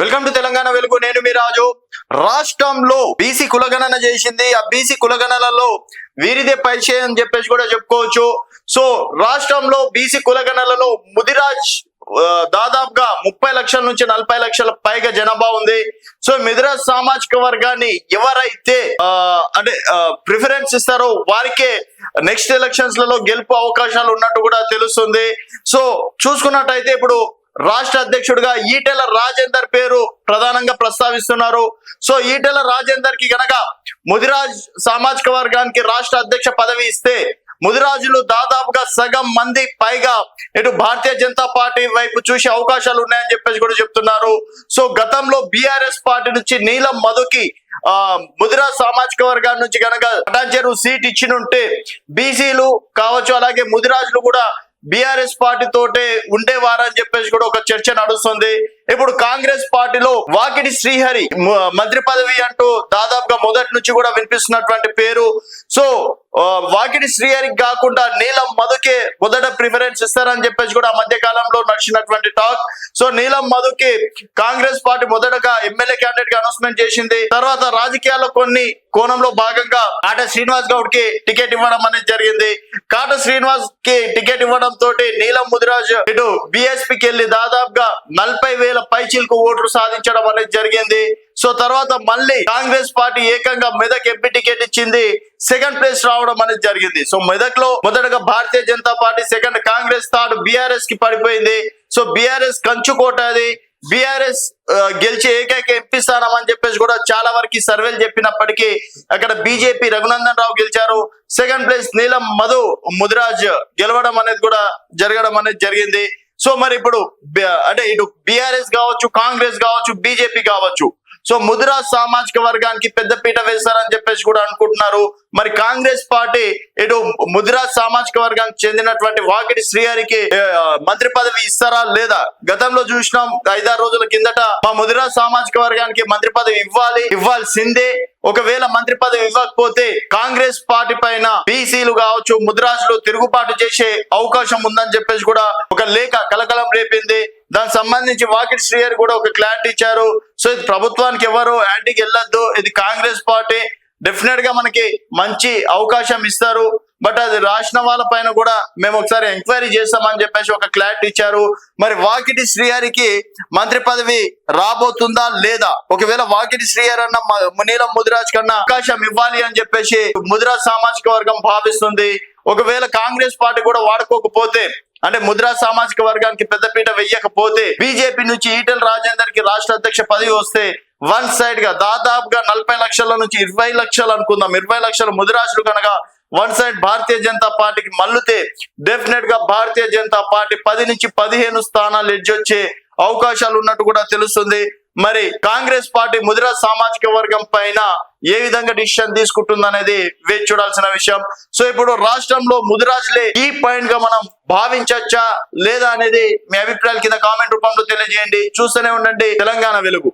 Welcome to Telangana వెలుగు. నేను మీ రాజు. రాష్ట్రంలో బీసీ కులగణన చేసింది. ఆ బీసీ కులగణనలో వీరిదే పైచే అని చెప్పేసి కూడా చెప్పుకోవచ్చు. సో రాష్ట్రంలో బీసీ కులగణనలో ముదిరాజ్ దాదాపుగా 30 లక్షల నుంచి 40 లక్షల పైగా జనాభా ఉంది. సో మిదిరాజ్ సామాజిక వర్గాన్ని ఎవరైతే అంటే ప్రిఫరెన్స్ ఇస్తారో వారికే నెక్స్ట్ ఎలక్షన్స్ లలో గెలుపు అవకాశాలు ఉన్నట్టు కూడా తెలుస్తుంది. సో చూసుకున్నట్టయితే ఇప్పుడు రాష్ట్ర అధ్యక్షుడిగా ఈటెల రాజేందర్ పేరు ప్రధానంగా ప్రస్తావిస్తున్నారు. సో ఈటెల రాజేందర్ కి గనక ముదిరాజ్ సామాజిక వర్గానికి రాష్ట్ర అధ్యక్ష పదవి ఇస్తే ముదిరాజులు దాదాపుగా సగం మంది పైగా ఇటు భారతీయ జనతా పార్టీ వైపు చూసే అవకాశాలు ఉన్నాయని చెప్పేసి కూడా చెప్తున్నారు. సో గతంలో బీఆర్ఎస్ పార్టీ నుంచి నీలం మధుకి ముదిరాజ్ సామాజిక వర్గాల నుంచి గనక పటాన్చెరు సీట్ ఇచ్చినుంటే బీసీలు కావచ్చు అలాగే ముదిరాజులు కూడా బీఆర్ఎస్ పార్టీ తోటే ఉండేవారని చెప్పేసి కూడా ఒక చర్చ నడుస్తుంది. ఇప్పుడు కాంగ్రెస్ పార్టీలో వాకిటి శ్రీహరి మంత్రి పదవి అంటూ దాదాపుగా మొదటి నుంచి కూడా వినిపిస్తున్నటువంటి పేరు. సో వాకిటి శ్రీహరికి కాకుండా నీలం మధుకే మొదట ప్రిఫరెన్స్ ఇస్తారని చెప్పేసి కూడా ఆ మధ్య కాలంలో నడిచినటువంటి టాక్. సో నీలం మధుకి కాంగ్రెస్ పార్టీ మొదటగా ఎమ్మెల్యే క్యాండిడేట్ గా అనౌన్స్మెంట్ చేసింది. తర్వాత రాజకీయాల్లో కొన్ని కోణంలో భాగంగా కాట శ్రీనివాస్ గౌడ్ కి టికెట్ ఇవ్వడం అనేది జరిగింది. కాట శ్రీనివాస్ కి టికెట్ ఇవ్వడం తోటి నీలం ముదిరాజ్ ఇటు బీఎస్పీకి వెళ్లి దాదాపుగా 40,000 పైచీలకు ఓట్లు సాధించడం అనేది జరిగింది. సో తర్వాత మళ్ళీ కాంగ్రెస్ పార్టీ ఏకంగా మెదక్ ఎంపీ టికెట్ ఇచ్చింది, సెకండ్ ప్లేస్ రావడం అనేది జరిగింది. సో మెదక్ లో మొదటగా Bharatiya Janata party, second Congress, third BRS కి పడిపోయింది. సో బీఆర్ఎస్ కంచుకోట అది. బీఆర్ఎస్ గెలిచే ఏకైక ఎంపీ స్థానం అని చెప్పేసి కూడా చాలా వరకు సర్వేలు చెప్పినప్పటికీ అక్కడ బీజేపీ రఘునందన్ రావు గెలిచారు. సెకండ్ ప్లేస్ నీలం మధు ముదిరాజ్ గెలవడం అనేది కూడా జరగడం అనేది జరిగింది. సో మరి ఇప్పుడు అంటే ఇటు బీఆర్ఎస్ కావచ్చు, కాంగ్రెస్ కావచ్చు, బీజేపీ కావచ్చు, సో ముదిరాజ్ సామాజిక వర్గానికి పెద్ద పీట వేస్తారని చెప్పేసి కూడా అనుకుంటున్నారు. మరి కాంగ్రెస్ పార్టీ ఇటు ముదిరాజ్ సామాజిక వర్గానికి చెందినటువంటి వాకిటి శ్రీహరికి మంత్రి పదవి ఇస్తారా లేదా? గతంలో చూసినాం 5-6 రోజుల కిందట మా ముదిరాజ్ సామాజిక వర్గానికి మంత్రి పదవి ఇవ్వాల్సిందే, ఒకవేళ మంత్రి పదవి ఇవ్వకపోతే కాంగ్రెస్ పార్టీ పైన బీసీలు కావచ్చు ముదిరాజులు తిరుగుబాటు చేసే అవకాశం ఉందని చెప్పేసి కూడా ఒక లేఖ కలకలం రేపింది. దానికి సంబంధించి వాకిటి శ్రీహరి కూడా ఒక క్లారిటీ ఇచ్చారు. సో ఇది ప్రభుత్వానికి ఎవరు యాంటీకి వెళ్ళొద్దు, ఇది కాంగ్రెస్ పార్టీ డెఫినెట్ గా మనకి మంచి అవకాశం ఇస్తారు, బట్ అది రాసిన వాళ్ళ పైన కూడా మేము ఒకసారి ఎంక్వైరీ చేస్తామని చెప్పేసి ఒక క్లారిటీ ఇచ్చారు. మరి వాకిటి శ్రీహరికి మంత్రి పదవి రాబోతుందా లేదా? ఒకవేళ వాకిటి శ్రీహరి అన్న నీలం ముదిరాజ్ కన్నా అవకాశం ఇవ్వాలి అని చెప్పేసి ముదిరాజ్ సామాజిక వర్గం భావిస్తుంది. ఒకవేళ కాంగ్రెస్ పార్టీ కూడా వాడుకోకపోతే అంటే ముదిరాజ్ సామాజిక వర్గానికి పెద్దపీట వెయ్యకపోతే బీజేపీ నుంచి ఈటెల రాజేందర్ కి రాష్ట్ర అధ్యక్ష పదవి వస్తే వన్ సైడ్ గా దాదాపుగా 40 లక్షల నుంచి 20 లక్షలు అనుకుందాం, 20 లక్షల ముదిరాజులు కనుక వన్ సైడ్ భారతీయ జనతా పార్టీకి మల్లుతే డెఫినెట్ గా భారతీయ జనతా పార్టీ 10 నుంచి 15 స్థానాలు ఎడ్జొచ్చే అవకాశాలు ఉన్నట్టు కూడా తెలుస్తుంది. మరి కాంగ్రెస్ పార్టీ ముదిరాజ్ సామాజిక వర్గం పైన ఏ విధంగా డిసిషన్ తీసుకుంటుంది అనేది వేచి చూడాల్సిన విషయం. సో ఇప్పుడు రాష్ట్రంలో ముదిరాజులే ఈ పాయింట్ గా మనం భావించచ్చా లేదా అనేది మీ అభిప్రాయాల కింద కామెంట్ రూపంలో తెలియజేయండి. చూస్తూనే ఉండండి తెలంగాణ వెలుగు.